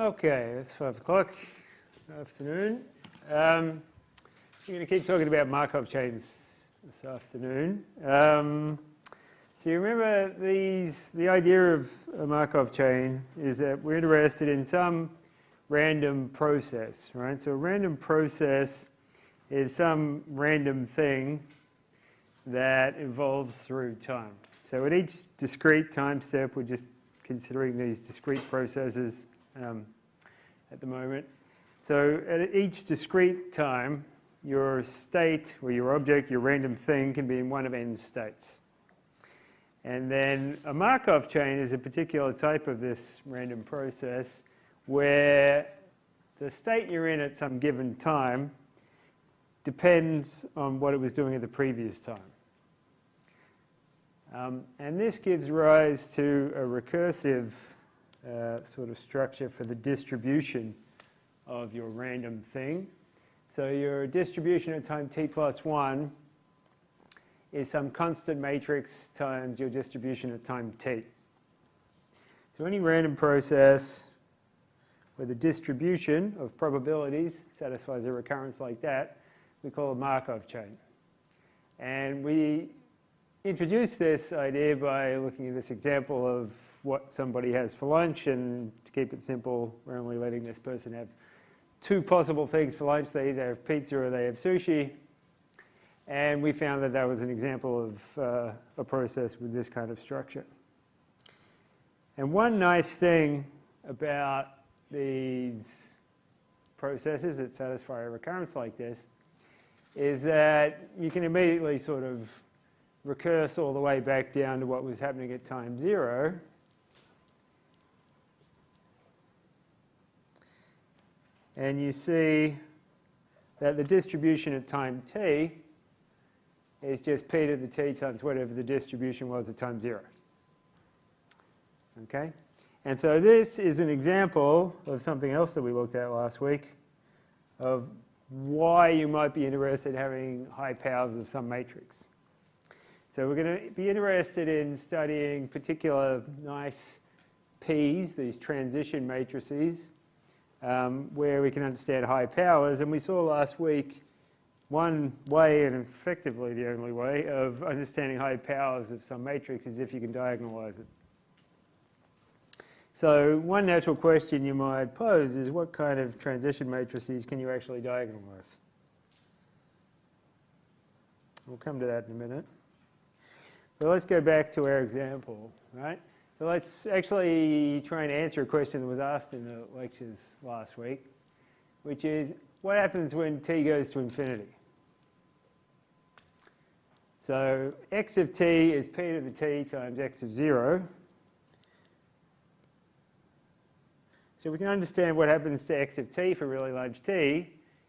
Okay, it's 5 o'clock afternoon. We're going to keep talking about Markov chains this afternoon. So you remember the idea of a Markov chain is that we're interested in some random process, right? So a random process is some random thing that evolves through time. So at each discrete time step, we're just considering these discrete processes at the moment. So at each discrete time, your state or your object, your random thing, can be in one of n states. And then a Markov chain is a particular type of this random process where the state you're in at some given time depends on what it was doing at the previous time. And this gives rise to a recursive sort of structure for the distribution of your random thing. So your distribution at time t plus 1 is some constant matrix times your distribution at time t. So any random process where the distribution of probabilities satisfies a recurrence like that, we call a Markov chain. And we introduced this idea by looking at this example of what somebody has for lunch, and to keep it simple, we're only letting this person have two possible things for lunch. They either have pizza or they have sushi. And we found that that was an example of a process with this kind of structure. And one nice thing about these processes that satisfy a recurrence like this is that you can immediately sort of recurse all the way back down to what was happening at time 0. And you see that the distribution at time t is just p to the t times whatever the distribution was at time 0. Okay? And so this is an example of something else that we looked at last week of why you might be interested in having high powers of some matrix. So we're going to be interested in studying particular nice P's, these transition matrices, where we can understand high powers. And we saw last week one way, and effectively the only way, of understanding high powers of some matrix is if you can diagonalize it. So one natural question you might pose is, what kind of transition matrices can you actually diagonalize? We'll come to that in a minute. But let's go back to our example, right? So let's actually try and answer a question that was asked in the lectures last week, which is, what happens when t goes to infinity? So x of t is p to the t times x of 0. So we can understand what happens to x of t for really large t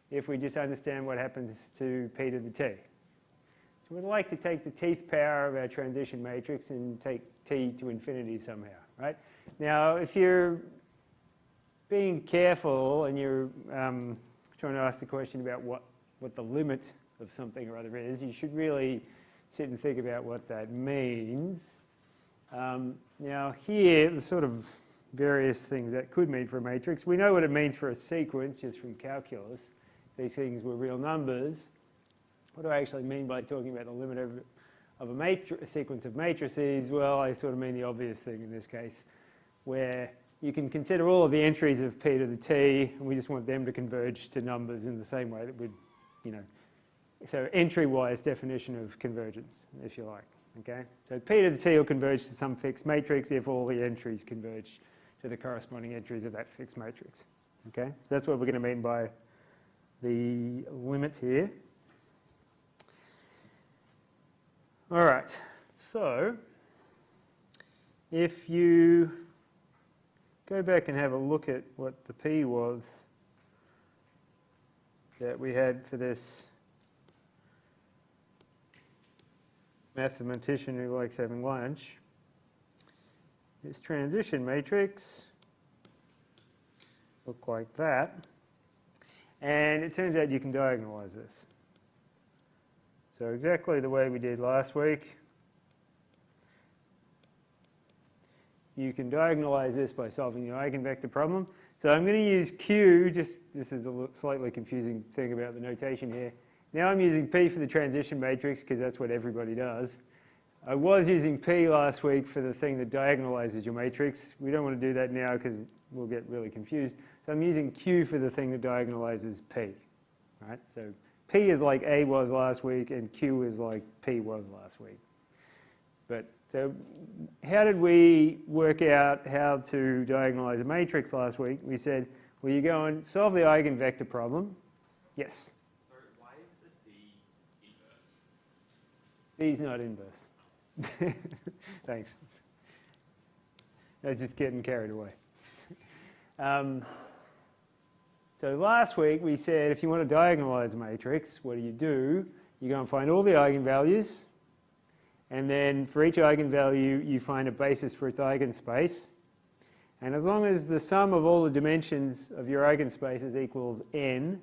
if we just understand what happens to p to the t. So we'd like to take the tth power of our transition matrix and take t to infinity somehow, right? Now, if you're being careful and you're trying to ask the question about what the limit of something or other is, you should really sit and think about what that means. Now, here, the sort of various things that could mean for a matrix. We know what it means for a sequence just from calculus. These things were real numbers. What do I actually mean by talking about the limit of a sequence of matrices? Well, I sort of mean the obvious thing in this case, where you can consider all of the entries of p to the t, and we just want them to converge to numbers in the same way that we'd, so entry-wise definition of convergence, if you like. Okay? So p to the t will converge to some fixed matrix if all the entries converge to the corresponding entries of that fixed matrix. Okay? That's what we're going to mean by the limit here. All right, so if you go back and have a look at what the P was that we had for this mathematician who likes having lunch, this transition matrix looked like that, and it turns out you can diagonalize this. So exactly the way we did last week, you can diagonalize this by solving the eigenvector problem. So I'm going to use Q, this is a slightly confusing thing about the notation here. Now I'm using P for the transition matrix because that's what everybody does. I was using P last week for the thing that diagonalizes your matrix. We don't want to do that now because we'll get really confused. So I'm using Q for the thing that diagonalizes P. Right? So P is like A was last week and Q is like P was last week. So how did we work out how to diagonalize a matrix last week? We said, well, you go and solve the eigenvector problem. Yes? Sorry, why is the D inverse? D's not inverse. Thanks. They're just getting carried away. So last week we said if you want to diagonalize a matrix, what do? You go and find all the eigenvalues. And then for each eigenvalue, you find a basis for its eigenspace. And as long as the sum of all the dimensions of your eigenspaces equals n,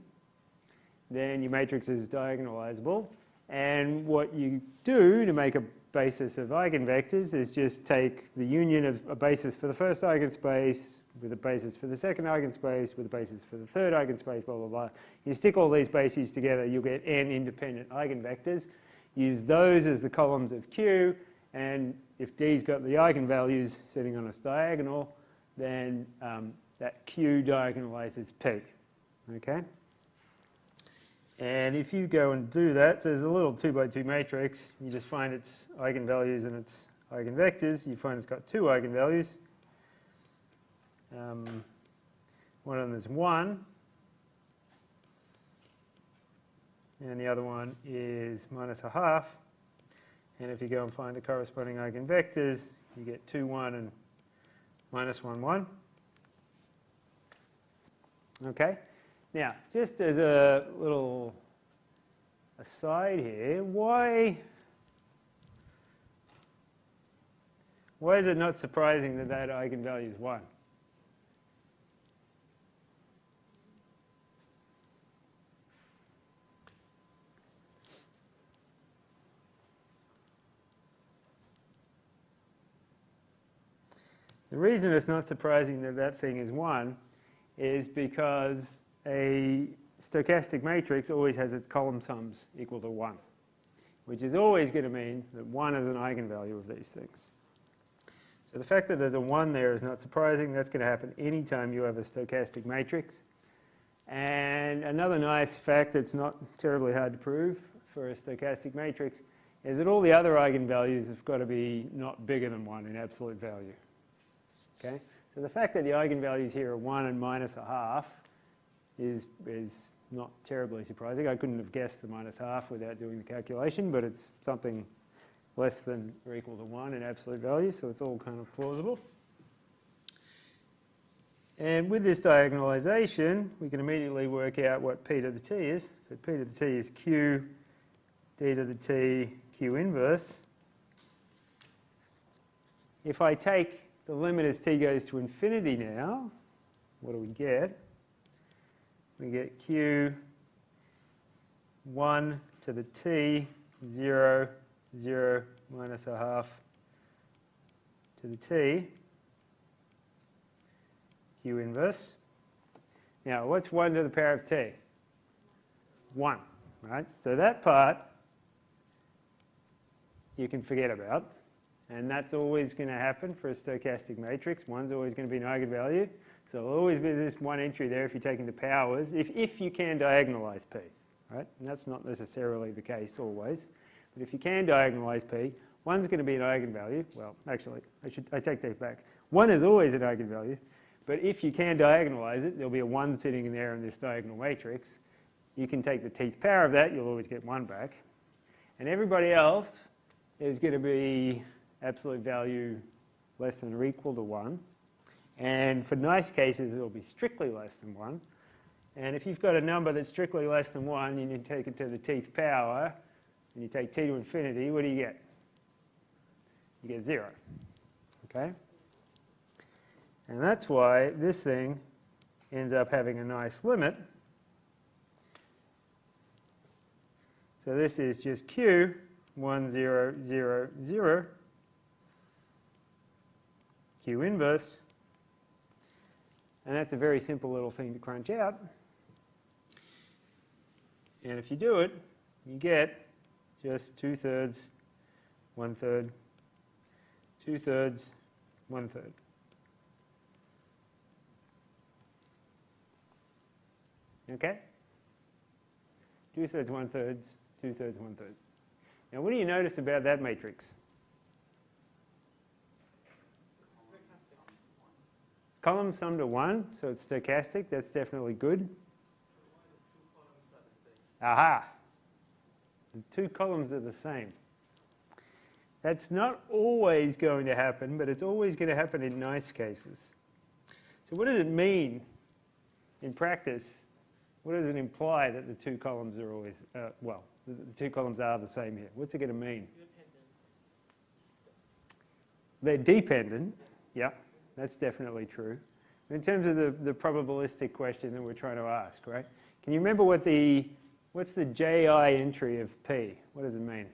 then your matrix is diagonalizable. And what you do to make a basis of eigenvectors is just take the union of a basis for the first eigenspace with a basis for the second eigenspace with a basis for the third eigenspace, blah, blah, blah. You stick all these bases together, you'll get n independent eigenvectors. Use those as the columns of Q, and if D's got the eigenvalues sitting on its diagonal, then that Q diagonalizes P. Okay? And if you go and do that, so there's a little 2 by 2 matrix, you just find its eigenvalues and its eigenvectors. You find it's got 2 eigenvalues. One of them is 1. And the other one is minus a half. And if you go and find the corresponding eigenvectors, you get 2, 1 and minus 1, 1. Okay? Now, just as a little aside here, why is it not surprising that that eigenvalue is 1? The reason it's not surprising that that thing is 1 is because a stochastic matrix always has its column sums equal to 1, which is always going to mean that 1 is an eigenvalue of these things. So the fact that there's a 1 there is not surprising. That's going to happen anytime you have a stochastic matrix. And another nice fact that's not terribly hard to prove for a stochastic matrix is that all the other eigenvalues have got to be not bigger than 1 in absolute value. Okay? So the fact that the eigenvalues here are 1 and minus a half is not terribly surprising. I couldn't have guessed the minus half without doing the calculation, but it's something less than or equal to 1 in absolute value, so it's all kind of plausible. And with this diagonalization, we can immediately work out what p to the t is. So p to the t is q d to the t q inverse. If I take the limit as t goes to infinity now, what do we get? We get q 1 to the t, 0, 0, minus a half to the t, q inverse. Now, what's 1 to the power of t? 1, right? So that part you can forget about. And that's always going to happen for a stochastic matrix. 1's always going to be an eigenvalue. So there'll always be this one entry there if you're taking the powers, if you can diagonalize p, right? And that's not necessarily the case always. But if you can diagonalize p, 1's going to be an eigenvalue. Well, actually, I take that back. 1 is always an eigenvalue. But if you can diagonalize it, there'll be a 1 sitting in there in this diagonal matrix. You can take the tth power of that. You'll always get 1 back. And everybody else is going to be absolute value less than or equal to 1. And for nice cases, it'll be strictly less than 1. And if you've got a number that's strictly less than 1, you need to take it to the tth power, and you take t to infinity, what do you get? You get 0. Okay? And that's why this thing ends up having a nice limit. So this is just q, 1, 0, 0, 0. Q inverse. And that's a very simple little thing to crunch out. And if you do it, you get just 2/3, 1/3, 2/3, 1/3. Okay? 2/3, 1/3, 2/3, 1/3. Now, what do you notice about that matrix? Column sum to 1, so it's stochastic. That's definitely good. Aha! The two columns are the same. That's not always going to happen, but it's always going to happen in nice cases. So what does it mean in practice? What does it imply that the two columns are always, well, the two columns are the same here? What's it going to mean? They're dependent. Yeah, that's definitely true. In terms of the probabilistic question that we're trying to ask, right? Can you remember what's the JI entry of P? What does it mean?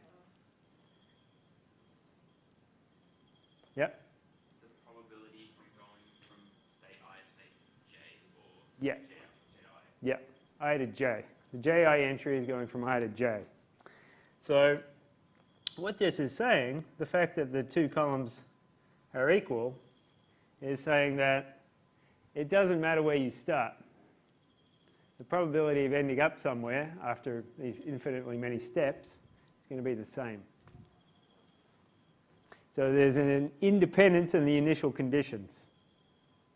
Yep. The probability from going from state I to state J or Yeah. JI. Yeah, I to J. The JI entry is going from I to J. So what this is saying, the fact that the two columns are equal, is saying that it doesn't matter where you start. The probability of ending up somewhere after these infinitely many steps is going to be the same. So there's an independence in the initial conditions.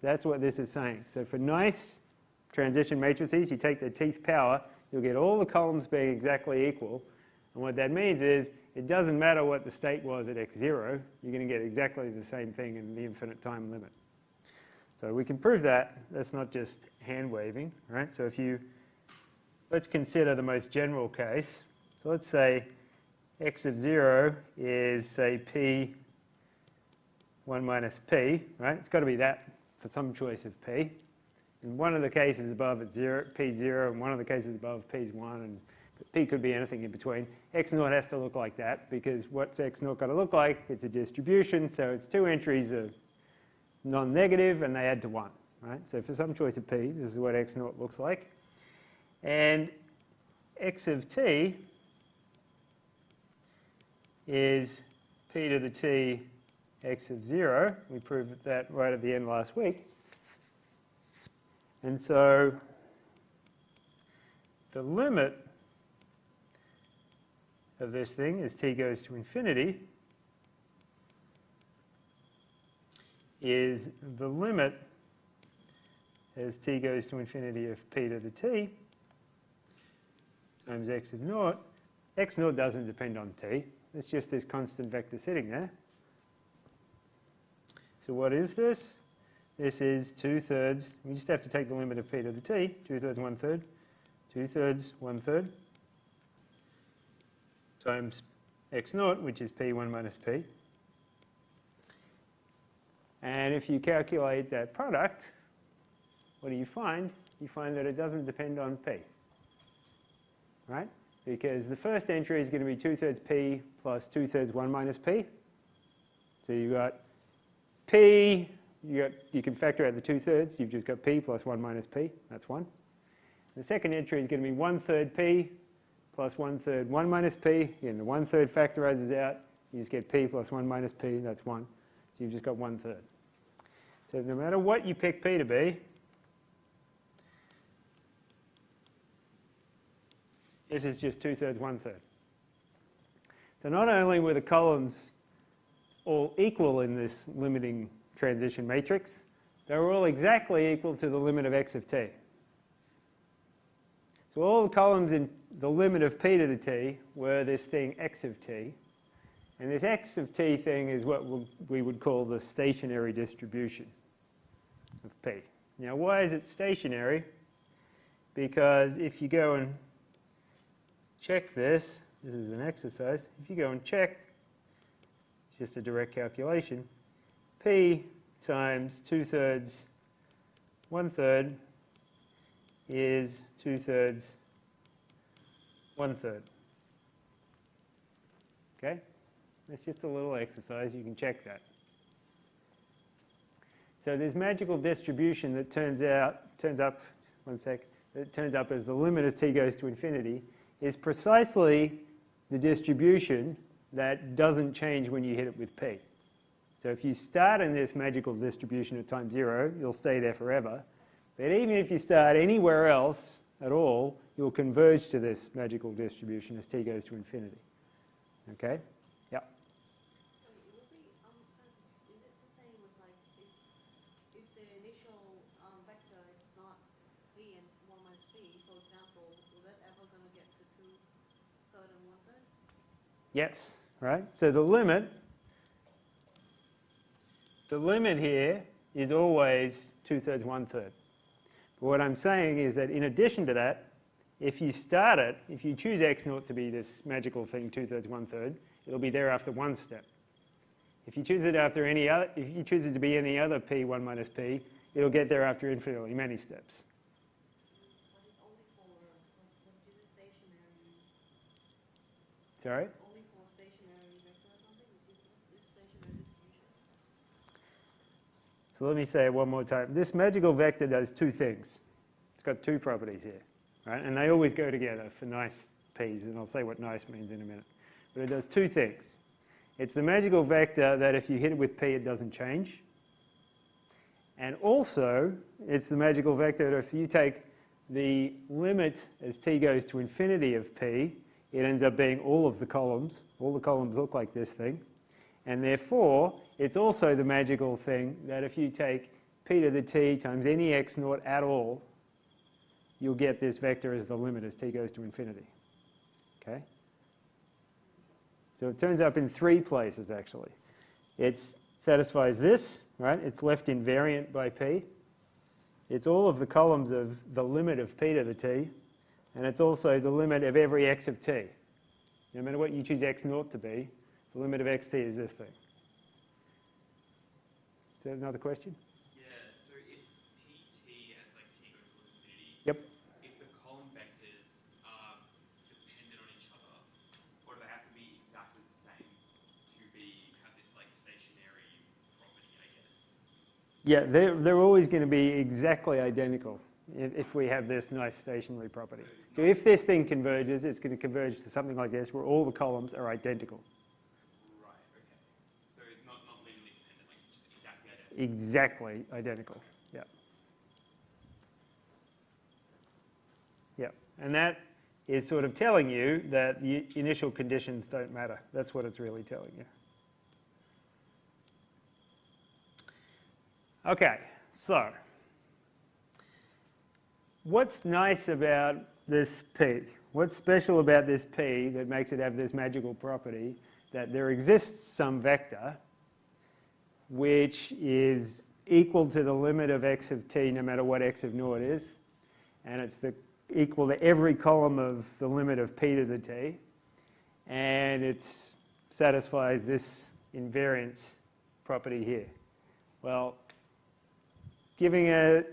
That's what this is saying. So for nice transition matrices, you take the teeth power, you'll get all the columns being exactly equal. And what that means is it doesn't matter what the state was at x0, you're going to get exactly the same thing in the infinite time limit. So we can prove that. That's not just hand waving, right? So let's consider the most general case. So let's say x of 0 is, say, p 1 minus p, right? It's got to be that for some choice of p. In one of the cases above at 0, p 0, and one of the cases above p is 1, and p could be anything in between. X naught has to look like that, because what's x naught got to look like? It's a distribution, so its two entries are non-negative, and they add to 1, right? So for some choice of p, this is what x naught looks like. And x of t is p to the t x of 0. We proved that right at the end last week. And so the limit of this thing as t goes to infinity is the limit as t goes to infinity of p to the t times x of naught. X naught doesn't depend on t. It's just this constant vector sitting there. So what is this? This is 2/3. We just have to take the limit of p to the t, 2/3, 1/3, 2/3, 1/3, times x naught, which is p1 minus p. And if you calculate that product, what do you find? You find that it doesn't depend on p, right? Because the first entry is going to be 2/3 p plus 2/3 1 minus p. So you've got p, you can factor out the 2/3, you've just got p plus 1 minus p, that's 1. The second entry is going to be 1/3 p plus 1/3 1 minus p. Again, the 1/3 factorizes out, you just get p plus 1 minus p, that's 1. So you've just got 1/3. So no matter what you pick p to be, this is just 2/3, 1/3. So not only were the columns all equal in this limiting transition matrix, they were all exactly equal to the limit of x of t. So all the columns in the limit of p to the t were this thing x of t. And this x of t thing is what we would call the stationary distribution of p. Now why is it stationary? Because if you go and check this is an exercise, if you go and check, it's just a direct calculation, p times 2/3, 1/3 is 2/3, 1/3. Okay? That's just a little exercise, you can check that. So this magical distribution that turns up as the limit as t goes to infinity is precisely the distribution that doesn't change when you hit it with p. So if you start in this magical distribution at time 0, you'll stay there forever. But even if you start anywhere else at all, you'll converge to this magical distribution as t goes to infinity. Okay? Yeah. It will be, I'm kind of confused. Is it the same as like if the initial vector is not p and 1 minus p, for example, will that ever going to get to 2/3 and 1/3? Yes, right? So the limit here is always 2/3, 1/3. But what I'm saying is that in addition to that, if you start it, if you choose x naught to be this magical thing, 2/3, 1/3, it'll be there after one step. If you choose it after any other, if you choose it to be any other p, 1 minus p, it'll get there after infinitely many steps. But it's only for stationary. Sorry? It's only for stationary vector or something, which is this stationary distribution. So let me say it one more time. This magical vector does two things. It's got two properties here, right? And they always go together for nice p's, and I'll say what nice means in a minute. But it does two things. It's the magical vector that if you hit it with p, it doesn't change. And also, it's the magical vector that if you take the limit as t goes to infinity of p, it ends up being all of the columns. All the columns look like this thing. And therefore, it's also the magical thing that if you take p to the t times any x naught at all, you'll get this vector as the limit as t goes to infinity. Okay? So it turns up in three places, actually. It satisfies this, right? It's left invariant by p. It's all of the columns of the limit of p to the t. And it's also the limit of every x of t. No matter what you choose x naught to be, the limit of xt is this thing. Is that another question? Yeah, so if pt as like t goes to infinity, Yep. if the column vectors are dependent on each other, or do they have to be exactly the same to have this like stationary property, I guess? Yeah, they're always going to be exactly identical if we have this nice stationary property. So if this thing converges, it's going to converge to something like this, where all the columns are identical. Right, okay. So it's not linearly dependent, like just exactly identical. Exactly identical, yeah. Yeah, and that is sort of telling you that the initial conditions don't matter. That's what it's really telling you. Okay, so what's nice about this p? What's special about this p that makes it have this magical property that there exists some vector which is equal to the limit of x of t no matter what x of naught is, and it's equal to every column of the limit of p to the t, and it satisfies this invariance property here. Well, giving a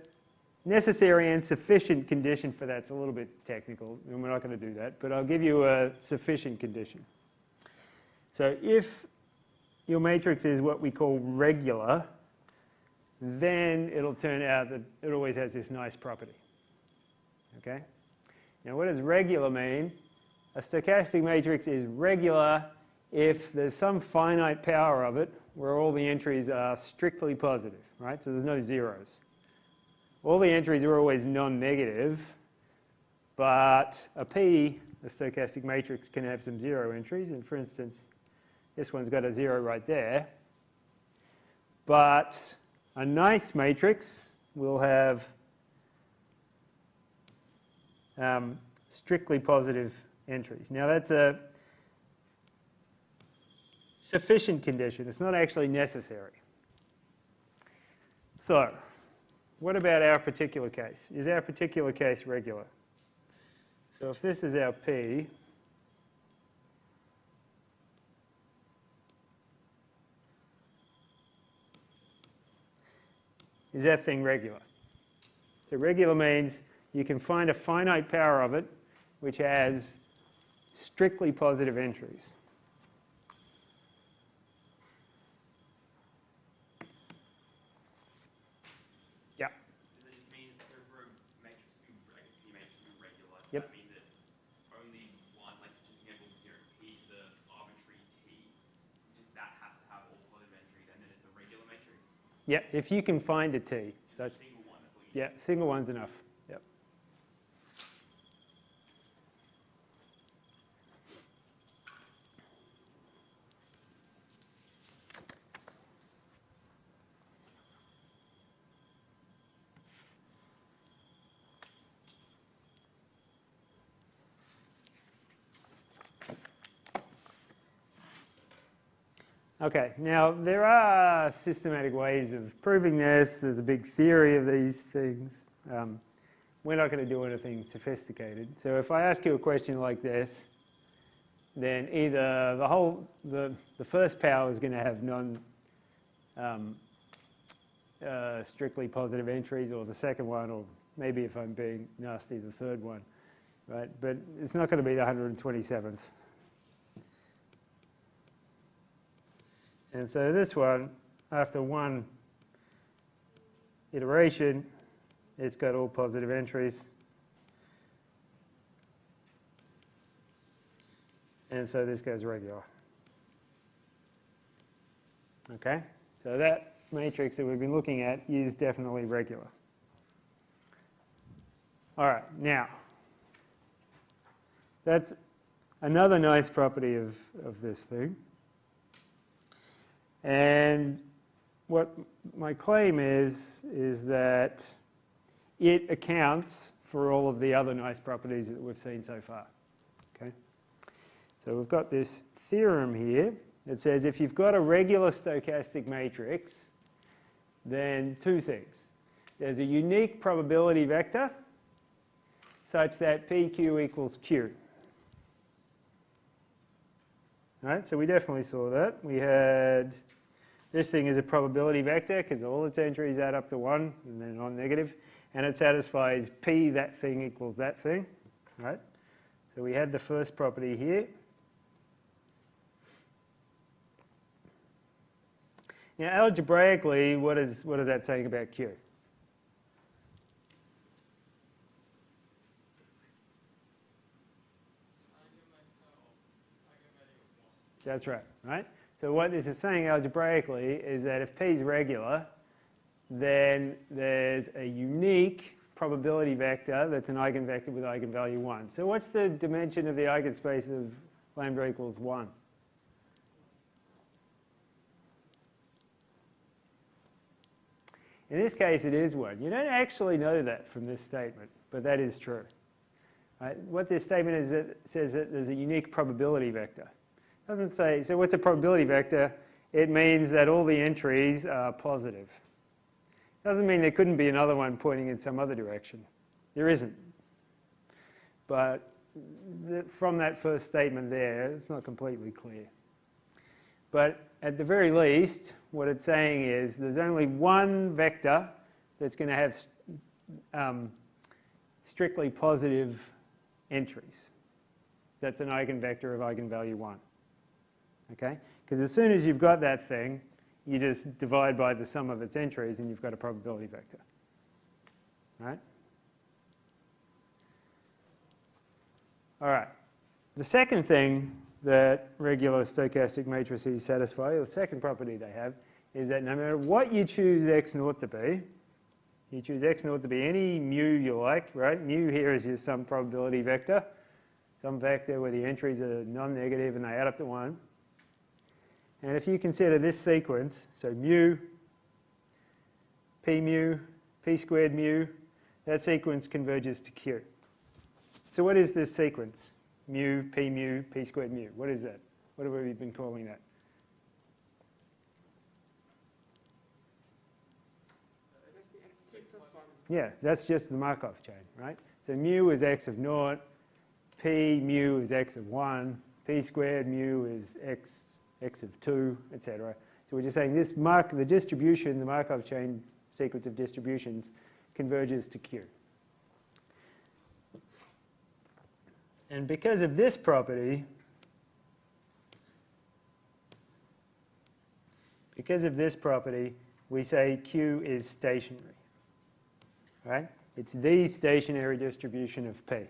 necessary and sufficient condition for that's a little bit technical, and we're not going to do that, but I'll give you a sufficient condition. So if your matrix is what we call regular, then it'll turn out that it always has this nice property. Okay? Now what does regular mean? A stochastic matrix is regular if there's some finite power of it where all the entries are strictly positive, right? So there's no zeros. All the entries are always non-negative, but a stochastic matrix, can have some zero entries, and for instance, this one's got a 0 right there. But a nice matrix will have strictly positive entries. Now that's a sufficient condition. It's not actually necessary. So, what about our particular case? Is our particular case regular? So if this is our p, is that thing regular? So regular means you can find a finite power of it which has strictly positive entries. Yeah, if you can find a t. Just So a single one, that's all you yeah, single one's enough. Yep. Okay, now there are systematic ways of proving this. There's a big theory of these things. We're not going to do anything sophisticated. So if I ask you a question like this, then either the first power is going to have strictly positive entries, or the second one, or maybe if I'm being nasty, the third one, right? But it's not going to be the 127th. And so this one, after one iteration, it's got all positive entries. And so this goes regular. Okay? So that matrix that we've been looking at is definitely regular. All right, now, that's another nice property of this thing. And what my claim is that it accounts for all of the other nice properties that we've seen so far. Okay? So we've got this theorem here that says if you've got a regular stochastic matrix, then two things. There's a unique probability vector such that PQ equals Q. All right, so we definitely saw that. We had this thing is a probability vector because all its entries add up to 1 and they're non-negative, and it satisfies P that thing equals that thing. Right? So we had the first property here. Now algebraically, what is that saying about Q? That's right, right? So what this is saying algebraically is that if P is regular, then there's a unique probability vector that's an eigenvector with eigenvalue 1. So what's the dimension of the eigenspace of lambda equals 1? In this case, it is 1. You don't actually know that from this statement, but that is true. Right? What this statement is, it says that there's a unique probability vector. It doesn't say, so what's a probability vector? It means that all the entries are positive. Doesn't mean there couldn't be another one pointing in some other direction. There isn't. But from that first statement there, it's not completely clear. But at the very least, what it's saying is there's only one vector that's going to have strictly positive entries. That's an eigenvector of eigenvalue 1. Okay? Because as soon as you've got that thing, you just divide by the sum of its entries and you've got a probability vector. Right? All right. The second thing that regular stochastic matrices satisfy, or the second property they have, is that no matter what you choose x naught to be, you choose x naught to be any mu you like, right? Mu here is just some probability vector, some vector where the entries are non-negative and they add up to 1. And if you consider this sequence, so mu, p squared mu, that sequence converges to q. So what is this sequence? Mu, p squared mu. What is that? What have we been calling that? Yeah, that's just the Markov chain, right? So mu is x of naught, p mu is x of 1, p squared mu is x of 2, etc. So we're just saying this the distribution, the Markov chain sequence of distributions, converges to Q. And because of this property, we say Q is stationary. Right? It's the stationary distribution of P.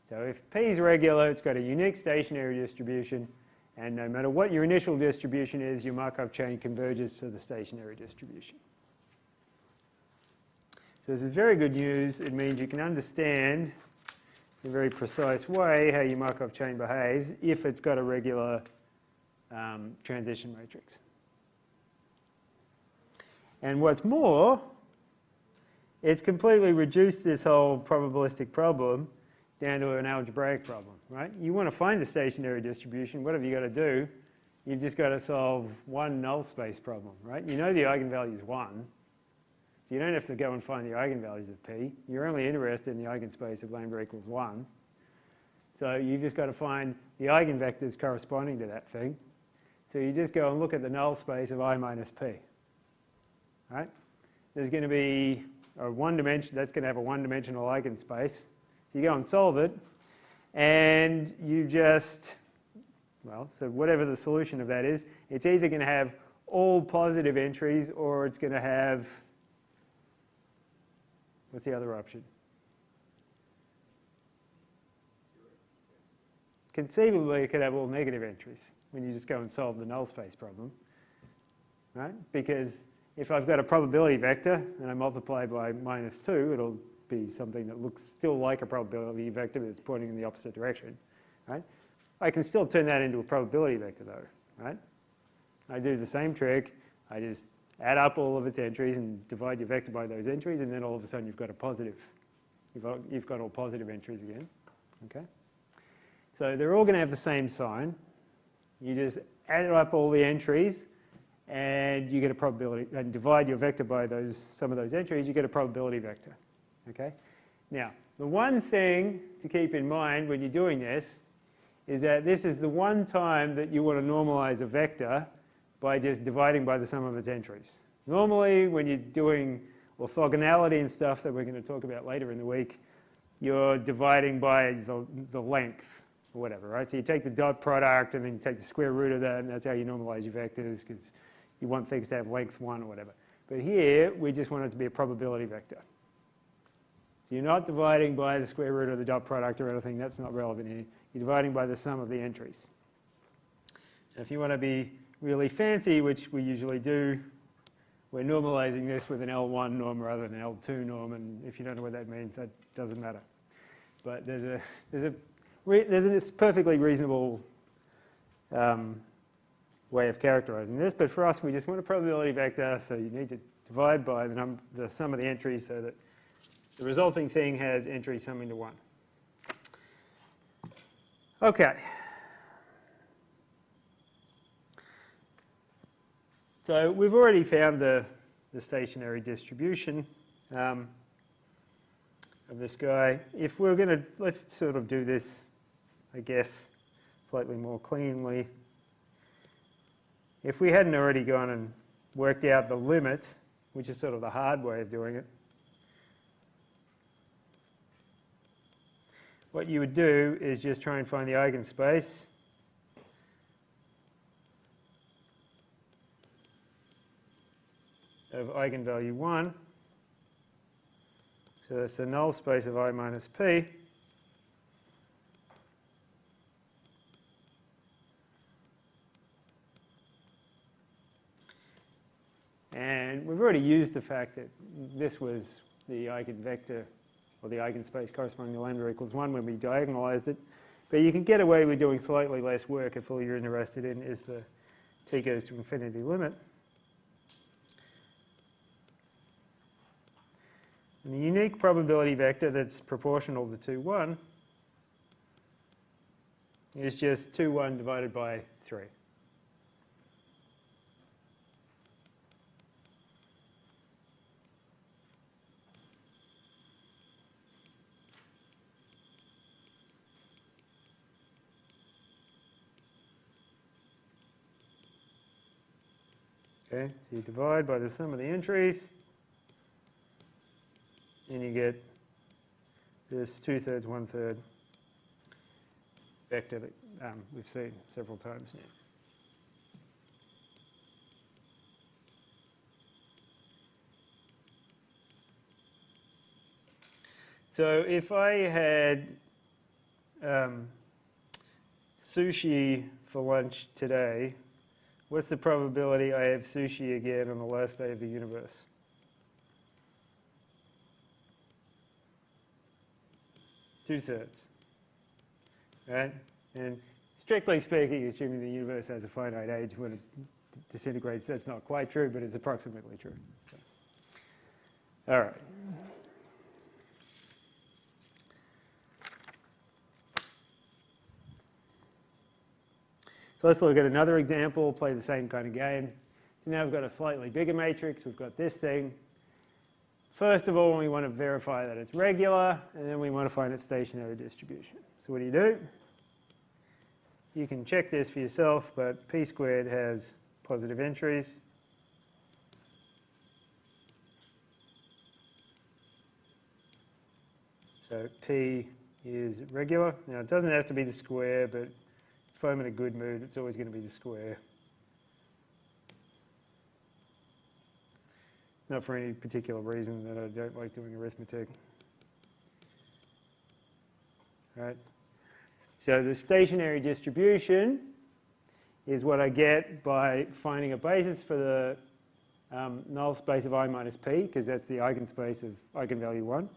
So if P is regular, it's got a unique stationary distribution, And no matter what your initial distribution is, your Markov chain converges to the stationary distribution. So this is very good news. It means you can understand in a very precise way how your Markov chain behaves if it's got a regular transition matrix. And what's more, it's completely reduced this whole probabilistic problem down to an algebraic problem, right? You want to find the stationary distribution. What have you got to do? You've just got to solve one null space problem, right? You know the eigenvalue is 1. So you don't have to go and find the eigenvalues of P. You're only interested in the eigenspace of lambda equals 1. So you've just got to find the eigenvectors corresponding to that thing. So you just go and look at the null space of I minus P. Right? There's going to be a one-dimension, that's going to have a one-dimensional eigenspace. So you go and solve it, and you just, well, so whatever the solution of that is, it's either going to have all positive entries or it's going to have, what's the other option? Conceivably, it could have all negative entries when you just go and solve the null space problem, right? Because if I've got a probability vector and I multiply by -2, it'll be something that looks still like a probability vector, but it's pointing in the opposite direction, right? I can still turn that into a probability vector though, right? I do the same trick. I just add up all of its entries and divide your vector by those entries, and then all of a sudden you've got a positive. You've got all positive entries again, okay? So they're all going to have the same sign. You just add up all the entries, and you get a probability, and divide your vector by some of those entries, you get a probability vector. Okay? Now, the one thing to keep in mind when you're doing this is that this is the one time that you want to normalize a vector by just dividing by the sum of its entries. Normally, when you're doing orthogonality and stuff that we're going to talk about later in the week, you're dividing by the length or whatever, right? So you take the dot product and then you take the square root of that, and that's how you normalize your vectors, because you want things to have length 1 or whatever. But here, we just want it to be a probability vector. So you're not dividing by the square root of the dot product or anything. That's not relevant here. You're dividing by the sum of the entries. And if you want to be really fancy, which we usually do, we're normalizing this with an L1 norm rather than an L2 norm. And if you don't know what that means, that doesn't matter. But there's a perfectly reasonable way of characterizing this. But for us, we just want a probability vector. So you need to divide by the sum of the entries so that the resulting thing has entries summing to 1. Okay. So we've already found the stationary distribution of this guy. If we're going to, let's sort of do this, I guess, slightly more cleanly. If we hadn't already gone and worked out the limit, which is sort of the hard way of doing it, what you would do is just try and find the eigenspace of eigenvalue 1. So that's the null space of I minus P. And we've already used the fact that this was the eigenvector or the eigenspace corresponding to lambda equals 1 when we diagonalized it. But you can get away with doing slightly less work if all you're interested in is the t goes to infinity limit. And the unique probability vector that's proportional to 2, 1 is just 2, 1 divided by 3. Okay, so you divide by the sum of the entries, and you get this 2/3, 1/3 vector that we've seen several times now. So if I had sushi for lunch today, what's the probability I have sushi again on the last day of the universe? Two-thirds. Right? And strictly speaking, assuming the universe has a finite age when it disintegrates, that's not quite true, but it's approximately true. So. All right. So let's look at another example, play the same kind of game. So now we've got a slightly bigger matrix, we've got this thing. First of all, we want to verify that it's regular, and then we want to find its stationary distribution. So what do? You can check this for yourself, but p squared has positive entries. So p is regular. Now it doesn't have to be the square, but if I'm in a good mood, it's always going to be the square. Not for any particular reason that I don't like doing arithmetic. All right. So the stationary distribution is what I get by finding a basis for the null space of I minus p, because that's the eigenspace of eigenvalue 1,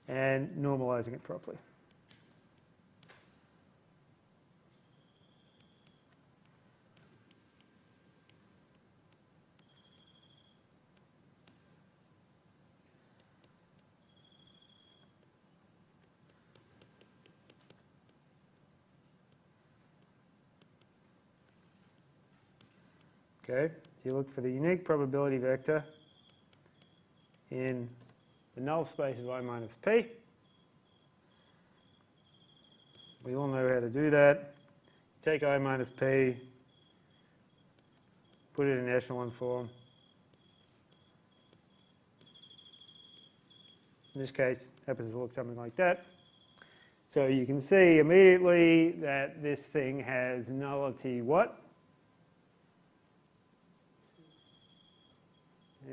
and normalizing it properly. Okay, so you look for the unique probability vector in the null space of I minus p. We all know how to do that. Take I minus p, put it in echelon form. In this case, it happens to look something like that. So you can see immediately that this thing has nullity what?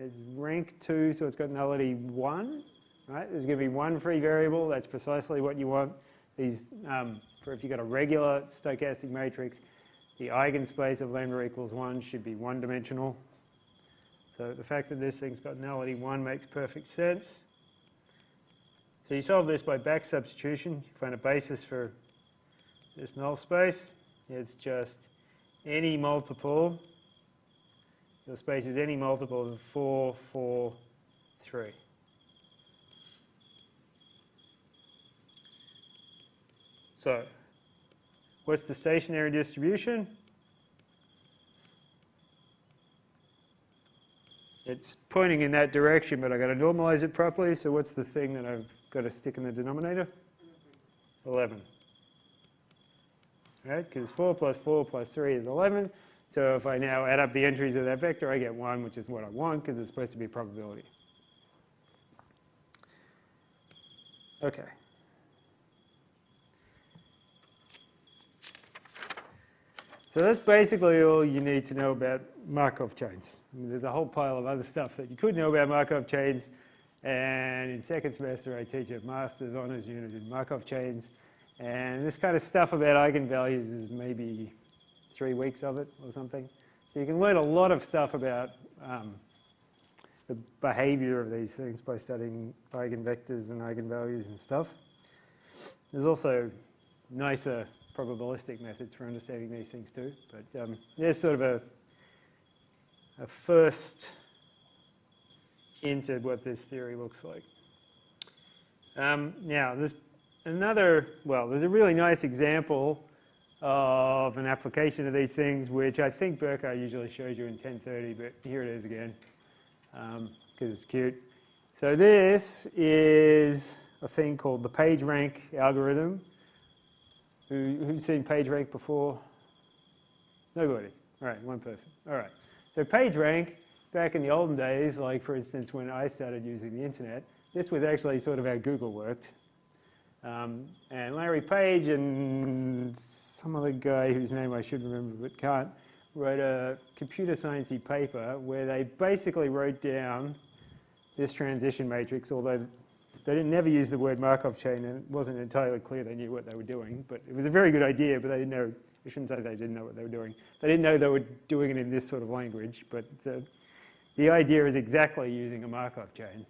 It's rank 2, so it's got nullity 1. Right? There's going to be one free variable. That's precisely what you want. These, for if you've got a regular stochastic matrix, the eigenspace of lambda equals 1 should be one-dimensional. So the fact that this thing's got nullity 1 makes perfect sense. So you solve this by back substitution. You find a basis for this null space. It's just any multiple. The space is any multiple of 4, 4, 3. So, what's the stationary distribution? It's pointing in that direction, but I've got to normalize it properly. So what's the thing that I've got to stick in the denominator? 11. Right? Because 4 plus 3 is 11. So if I now add up the entries of that vector, I get 1, which is what I want, because it's supposed to be a probability. Okay. So that's basically all you need to know about Markov chains. I mean, there's a whole pile of other stuff that you could know about Markov chains. And in second semester, I teach a master's honors unit in Markov chains. And this kind of stuff about eigenvalues is maybe 3 weeks of it or something. So you can learn a lot of stuff about the behavior of these things by studying eigenvectors and eigenvalues and stuff. There's also nicer probabilistic methods for understanding these things too. But there's sort of a first hint at what this theory looks like. Now, there's there's a really nice example of an application of these things, which I think Burkhardt usually shows you in 1030, but here it is again, because it's cute. So this is a thing called the PageRank algorithm. Who's seen PageRank before? Nobody. All right, one person. All right. So PageRank, back in the olden days, like for instance when I started using the internet, this was actually sort of how Google worked. And Larry Page and some other guy whose name I should remember but can't, wrote a computer sciencey paper where they basically wrote down this transition matrix, although they didn't never use the word Markov chain and it wasn't entirely clear they knew what they were doing. But it was a very good idea, but they didn't know I shouldn't say they didn't know what they were doing. They didn't know they were doing it in this sort of language, but the idea is exactly using a Markov chain.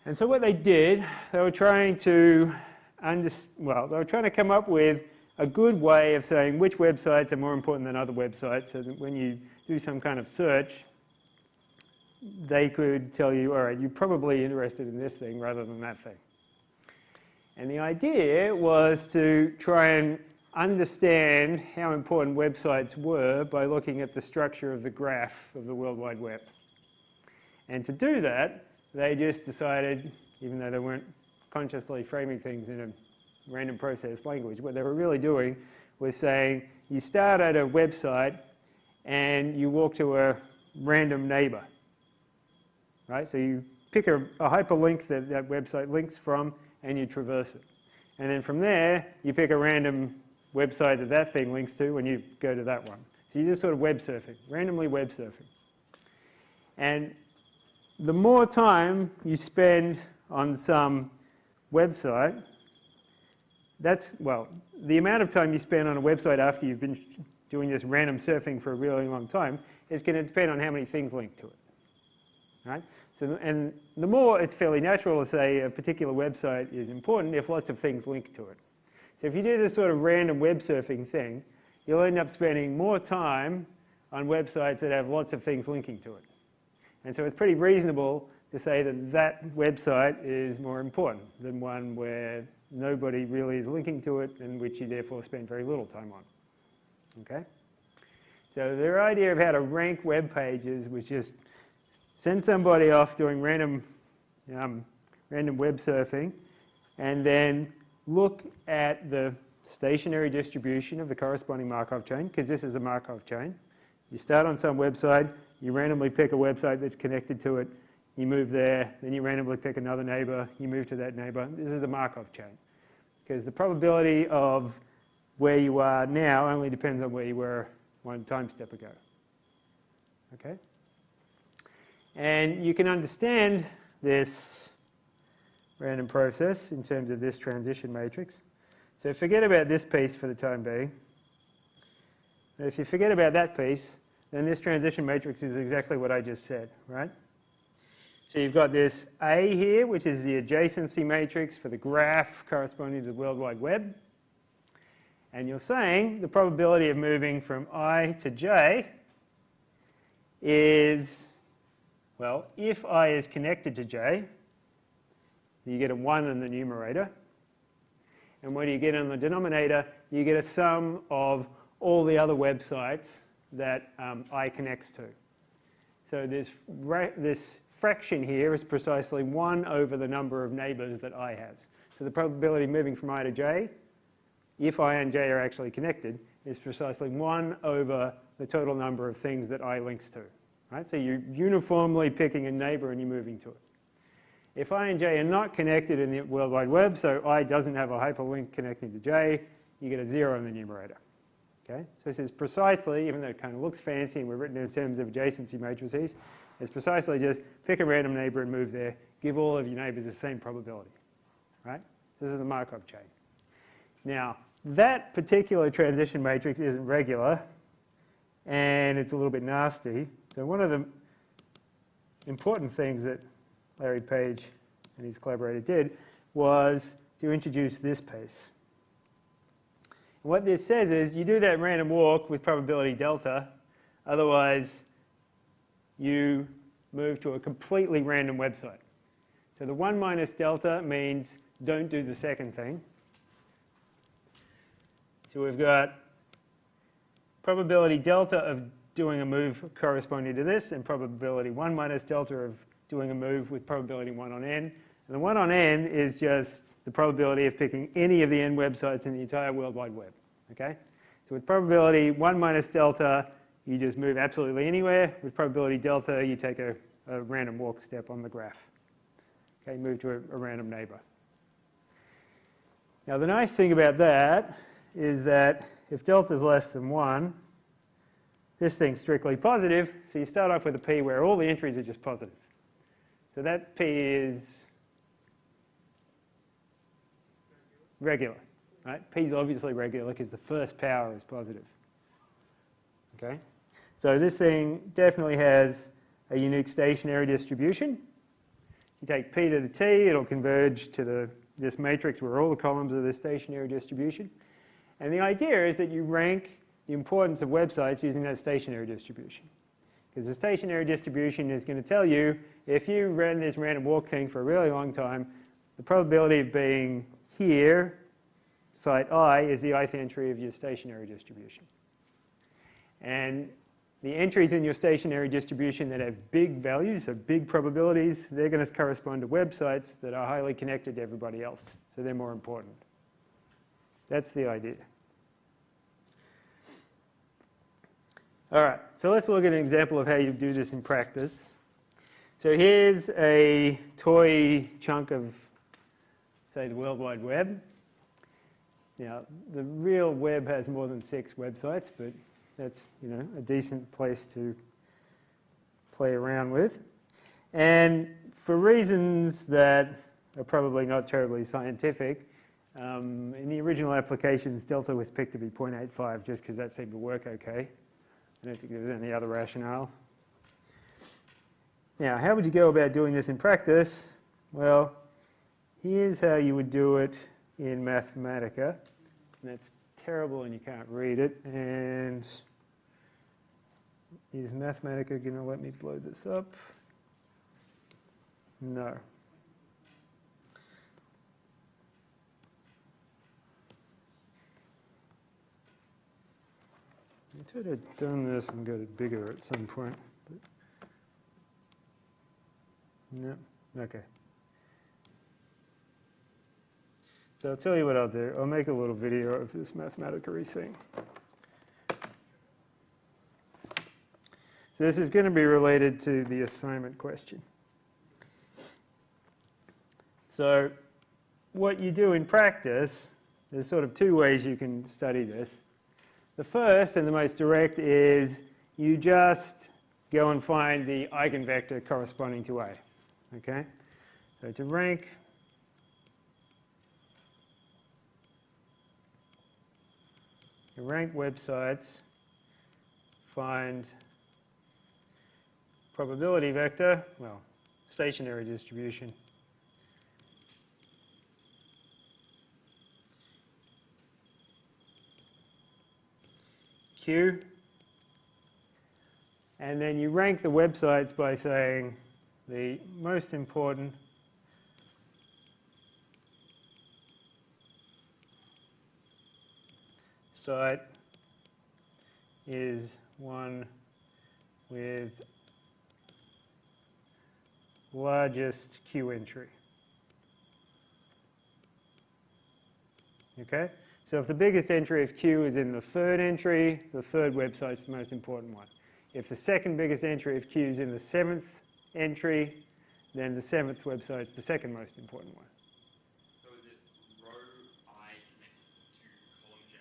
And so what they did, they were trying to come up with a good way of saying which websites are more important than other websites, so that when you do some kind of search, they could tell you, all right, you're probably interested in this thing rather than that thing. And the idea was to try and understand how important websites were by looking at the structure of the graph of the World Wide Web. And to do that, they just decided, even though they weren't consciously framing things in a random process language, what they were really doing was saying, you start at a website and you walk to a random neighbor. Right? So you pick a hyperlink that that website links from and you traverse it. And then from there, you pick a random website that that thing links to and you go to that one. So you're just sort of web surfing, randomly web surfing. And the more time you spend on some website, the amount of time you spend on a website after you've been doing this random surfing for a really long time is going to depend on how many things link to it. Right? So, and the more, it's fairly natural to say a particular website is important if lots of things link to it. So if you do this sort of random web surfing thing, you'll end up spending more time on websites that have lots of things linking to it. And so it's pretty reasonable to say that that website is more important than one where nobody really is linking to it and which you therefore spend very little time on. Okay? So their idea of how to rank web pages was just send somebody off doing random web surfing and then look at the stationary distribution of the corresponding Markov chain, because this is a Markov chain. You start on some website, you randomly pick a website that's connected to it, you move there, then you randomly pick another neighbor, you move to that neighbor. This is a Markov chain, because the probability of where you are now only depends on where you were one time step ago. Okay? And you can understand this random process in terms of this transition matrix. So forget about this piece for the time being. And if you forget about that piece, then this transition matrix is exactly what I just said, right? So you've got this A here, which is the adjacency matrix for the graph corresponding to the World Wide Web. And you're saying the probability of moving from I to J is, well, if I is connected to J, you get a 1 in the numerator. And what do you get in the denominator? You get a sum of all the other websites that I connects to. So this fraction here is precisely 1 over the number of neighbors that I has. So the probability of moving from I to J, if I and J are actually connected, is precisely 1 over the total number of things that I links to. Right? So you're uniformly picking a neighbor and you're moving to it. If I and J are not connected in the World Wide Web, so I doesn't have a hyperlink connecting to J, you get a 0 in the numerator. Okay? So this is precisely, even though it kind of looks fancy and we're written in terms of adjacency matrices, it's precisely just pick a random neighbor and move there, give all of your neighbors the same probability. Right? So this is the Markov chain. Now, that particular transition matrix isn't regular, and it's a little bit nasty. So one of the important things that Larry Page and his collaborator did was to introduce this piece. And what this says is you do that random walk with probability delta, otherwise you move to a completely random website. So the 1 minus delta means don't do the second thing. So we've got probability delta of doing a move corresponding to this, and probability 1 minus delta of doing a move with probability 1 on n. And the 1 on n is just the probability of picking any of the n websites in the entire World Wide Web. Okay? So with probability 1 minus delta, you just move absolutely anywhere. With probability delta, you take a random walk step on the graph. Okay, move to a random neighbor. Now the nice thing about that is that if delta is less than 1, this thing's strictly positive, so you start off with a p where all the entries are just positive. So that p is regular. right? P is obviously regular because the first power is positive. Okay? So this thing definitely has a unique stationary distribution. You take P to the T, it'll converge to this matrix where all the columns are the stationary distribution. And the idea is that you rank the importance of websites using that stationary distribution. Because the stationary distribution is going to tell you, if you ran this random walk thing for a really long time, the probability of being here, site I, is the ith entry of your stationary distribution. And the entries in your stationary distribution that have big values, so big probabilities, they're going to correspond to websites that are highly connected to everybody else. So they're more important. That's the idea. All right, so let's look at an example of how you do this in practice. So here's a toy chunk of, say, the World Wide Web. Now, the real web has more than 6 websites, but that's, a decent place to play around with. And for reasons that are probably not terribly scientific, in the original applications, delta was picked to be 0.85 just because that seemed to work okay. I don't think there was any other rationale. Now, how would you go about doing this in practice? Well, here's how you would do it in Mathematica. And that's terrible and you can't read it. And is Mathematica going to let me blow this up? No. I thought I'd done this and got it bigger at some point. But no, okay. So I'll tell you what I'll do. I'll make a little video of this Mathematica-y thing. So this is going to be related to the assignment question. So what you do in practice, there's sort of 2 ways you can study this. The first and the most direct is you just go and find the eigenvector corresponding to A. Okay? So to rank websites, find probability vector, well, stationary distribution. Q. And then you rank the websites by saying the most important site is one with largest Q entry. Okay? So if the biggest entry of Q is in the 3rd entry, the 3rd website's the most important one. If the second biggest entry of Q is in the 7th entry, then the 7th website's the second most important one. So is it row I connects to column J,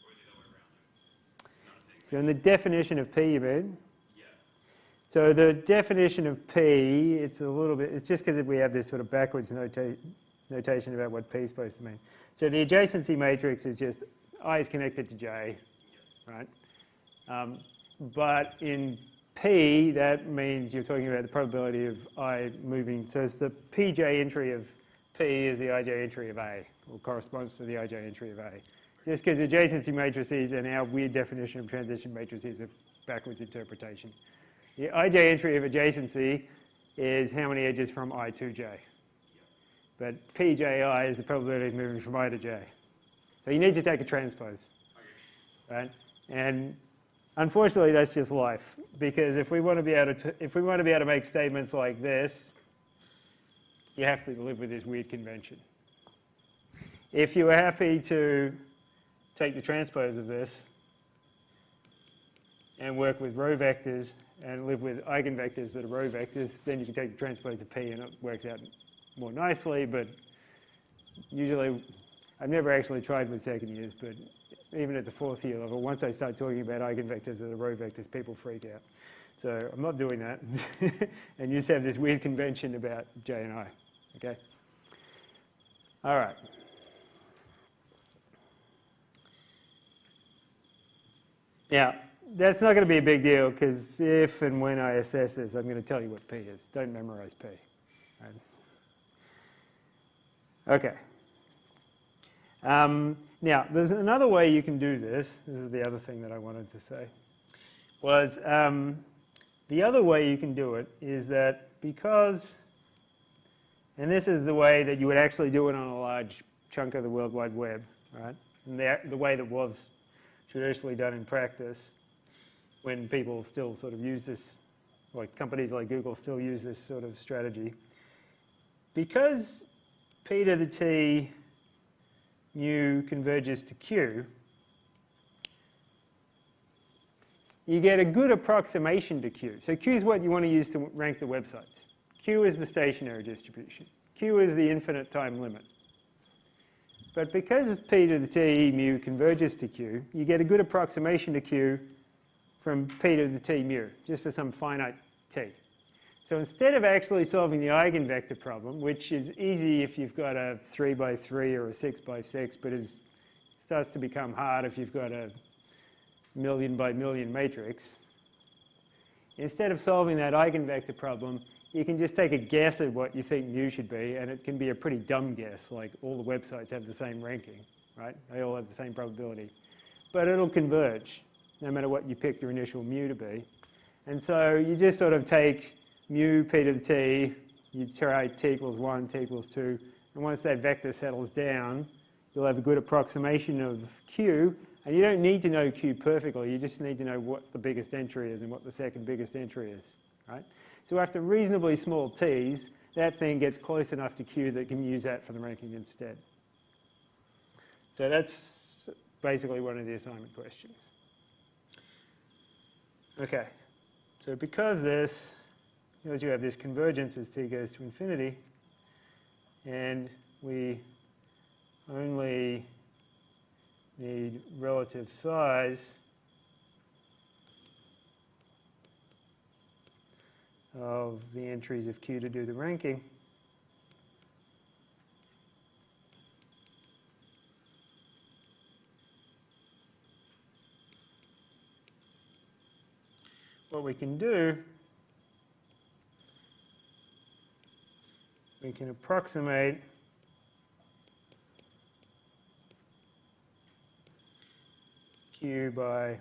or is it the other way around? So in the definition of P, you mean? Yeah. So the definition of P, it's just because we have this sort of backwards notation about what P is supposed to mean. So the adjacency matrix is just I is connected to J, right? But in P, that means you're talking about the probability of I moving. So it's the Pj entry of P is the Ij entry of A, or corresponds to the Ij entry of A. Just because adjacency matrices and our weird definition of transition matrices are backwards interpretation. The Ij entry of adjacency is how many edges from I to J. But Pji is the probability of moving from I to J. So you need to take a transpose, right? And unfortunately, that's just life. Because if we want to be able to make statements like this, you have to live with this weird convention. If you are happy to take the transpose of this and work with row vectors and live with eigenvectors that are row vectors, then you can take the transpose of P and it works out more nicely, but usually, I've never actually tried with second years, but even at the 4th year level, once I start talking about eigenvectors that are row vectors, people freak out. So I'm not doing that. And you just have this weird convention about J and I, okay? All right. Now, that's not going to be a big deal because if and when I assess this, I'm going to tell you what P is. Don't memorize P. Right? Okay. Now, there's another way you can do this. This is the other thing that I wanted to say. Was the other way you can do it is that because, and this is the way that you would actually do it on a large chunk of the World Wide Web, right? And the way that was traditionally done in practice when people still sort of use this, like companies like Google still use this sort of strategy. Because P to the T mu converges to Q, you get a good approximation to Q. So Q is what you want to use to rank the websites. Q is the stationary distribution. Q is the infinite time limit. But because P to the T mu converges to Q, you get a good approximation to Q from P to the T mu, just for some finite T. So instead of actually solving the eigenvector problem, which is easy if you've got a 3 by 3 or a 6 by 6, but starts to become hard if you've got a million by million matrix, instead of solving that eigenvector problem, you can just take a guess at what you think mu should be, and it can be a pretty dumb guess, like all the websites have the same ranking, right? They all have the same probability. But it'll converge, no matter what you pick your initial mu to be. And so you just sort of take mu P to the T, you try T equals 1, T equals 2, and once that vector settles down, you'll have a good approximation of Q, and you don't need to know Q perfectly, you just need to know what the biggest entry is and what the second biggest entry is, right? So after reasonably small t's, that thing gets close enough to Q that you can use that for the ranking instead. So that's basically one of the assignment questions. Okay, so because you have this convergence as t goes to infinity, and we only need relative size of the entries of Q to do the ranking, what we can do, we can approximate Q by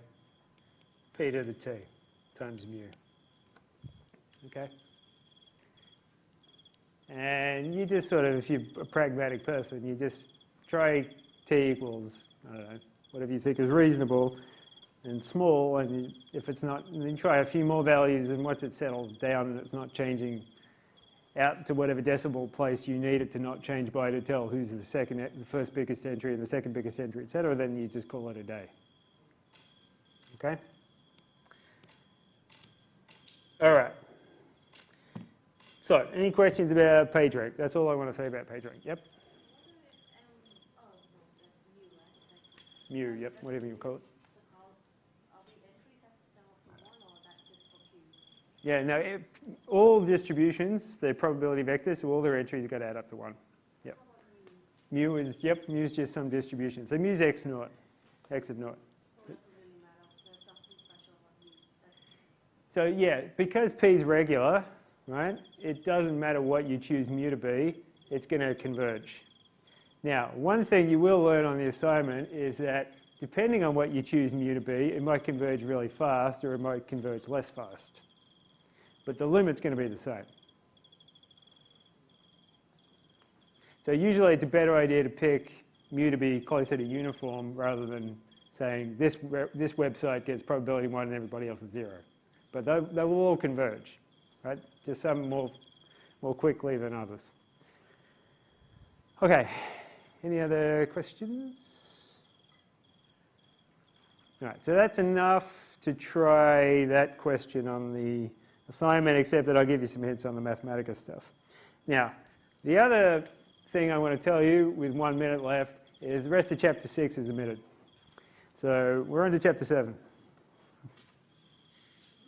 P to the T times mu. Okay? And you just sort of, if you're a pragmatic person, you just try T equals, I don't know, whatever you think is reasonable and small, and if it's not, then try a few more values, and once it settles down and it's not changing out to whatever decimal place you need it to not change by to tell who's the first biggest entry and the second biggest entry, etc., then you just call it a day. Okay? All right. So, any questions about PageRank? That's all I want to say about PageRank. Yep. Mu, yep, whatever you call it. Yeah, no, all distributions, they're probability vectors, so all their entries got to add up to 1. Yep. Mu is, yep, mu is just some distribution. So mu is x naught, x of naught. So it doesn't really matter. There's nothing special about mu. So yeah, because p is regular, right, it doesn't matter what you choose mu to be, it's going to converge. Now, one thing you will learn on the assignment is that depending on what you choose mu to be, it might converge really fast or it might converge less fast. But the limit's going to be the same. So usually it's a better idea to pick mu to be closer to uniform rather than saying this website gets probability 1 and everybody else is 0. But they will all converge, right? Just some more quickly than others. Okay, any other questions? All right, so that's enough to try that question on the assignment, except that I'll give you some hints on the Mathematica stuff. Now, the other thing I want to tell you with 1 minute left is the rest of chapter 6 is omitted. So we're on to chapter 7.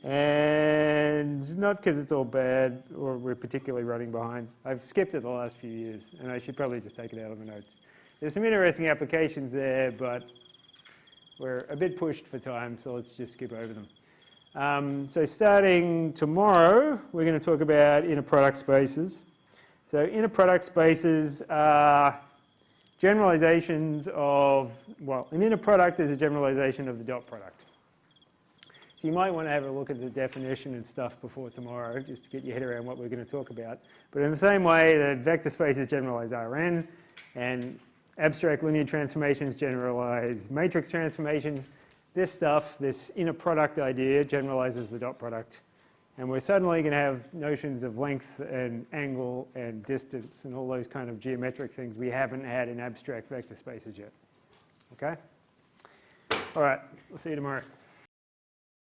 And not because it's all bad or we're particularly running behind. I've skipped it the last few years, and I should probably just take it out of the notes. There's some interesting applications there, but we're a bit pushed for time, so let's just skip over them. So starting tomorrow, we're going to talk about inner product spaces. So inner product spaces are generalizations of, well, an inner product is a generalization of the dot product. So you might want to have a look at the definition and stuff before tomorrow, just to get your head around what we're going to talk about. But in the same way that vector spaces generalize Rn, and abstract linear transformations generalize matrix transformations, this stuff, this inner product idea, generalizes the dot product. And we're suddenly going to have notions of length and angle and distance and all those kind of geometric things we haven't had in abstract vector spaces yet. Okay? All right, we'll see you tomorrow.